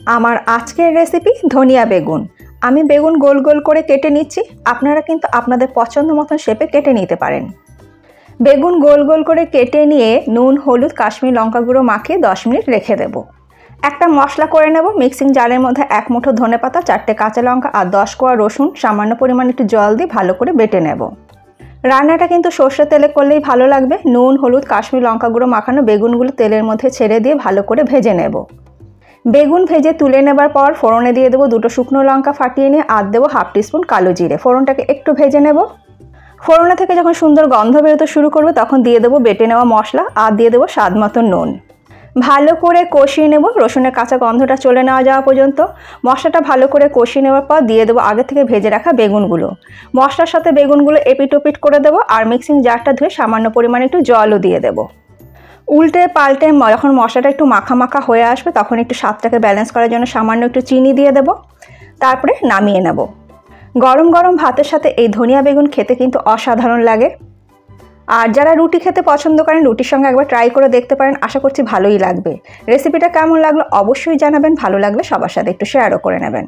আমার আজকের রেসিপি ধনিয়া বেগুন। আমি বেগুন গোল গোল করে কেটে নিচ্ছি। আপনারা কিন্তু আপনাদের পছন্দ মতন শেপে কেটে নিতে পারেন। বেগুন গোল গোল করে কেটে নিয়ে নুন, হলুদ, কাশ্মীরি লঙ্কা গুঁড়ো মাখিয়ে 10 মিনিট রেখে দেব। একটা মশলা করে নেব। মিক্সিং জারের মধ্যে 1 মুঠো ধনেপাতা, 4টে কাঁচা লঙ্কা আর 10 কোয়া রসুন সামান্য পরিমাণে একটু জল দিয়ে ভালো করে বেটে নেব। রান্নাটা কিন্তু সর্ষের তেলে করলেই ভালো লাগবে। নুন, হলুদ, কাশ্মীরি লঙ্কা গুঁড়ো মাখানো বেগুনগুলো তেলের মধ্যে ছেড়ে দিয়ে ভালো করে ভেজে নেব। বেগুন ভেজে তুলে নেবার পর ফোড়নে দিয়ে দেবো 2টো শুকনো লঙ্কা ফাটিয়ে নিয়ে, আর দেবো 1/2 টিস্পুন কালো জিরে। ফোড়নটাকে একটু ভেজে নেব। ফোড়না থেকে যখন সুন্দর গন্ধ বেরোতে শুরু করবে তখন দিয়ে দেবো বেটে নেওয়া মশলা আর দিয়ে দেবো স্বাদ মতো নুন। ভালো করে কষিয়ে নেব রসুনের কাঁচা গন্ধটা চলে নেওয়া যাওয়া পর্যন্ত। মশলাটা ভালো করে কষিয়ে নেওয়ার পর দিয়ে দেবো আগে থেকে ভেজে রাখা বেগুনগুলো। মশলার সাথে বেগুনগুলো এপিট ওপিট করে দেবো আর মিক্সিং জারটা ধুয়ে সামান্য পরিমাণে একটু জলও দিয়ে দেবো। উল্টে পাল্টে যখন মশলাটা একটু মাখা মাখা হয়ে আসবে তখন একটু স্বাদটাকে ব্যালেন্স করার জন্য সামান্য একটু চিনি দিয়ে দেব। তারপরে নামিয়ে নেব। গরম গরম ভাতের সাথে এই ধনিয়া বেগুন খেতে কিন্তু অসাধারণ লাগে। আর যারা রুটি খেতে পছন্দ করেন রুটির সঙ্গে একবার ট্রাই করে দেখতে পারেন। আশা করছি ভালোই লাগবে। রেসিপিটা কেমন লাগলো অবশ্যই জানাবেন। ভালো লাগলে সবার সাথে একটু শেয়ারও করে নেবেন।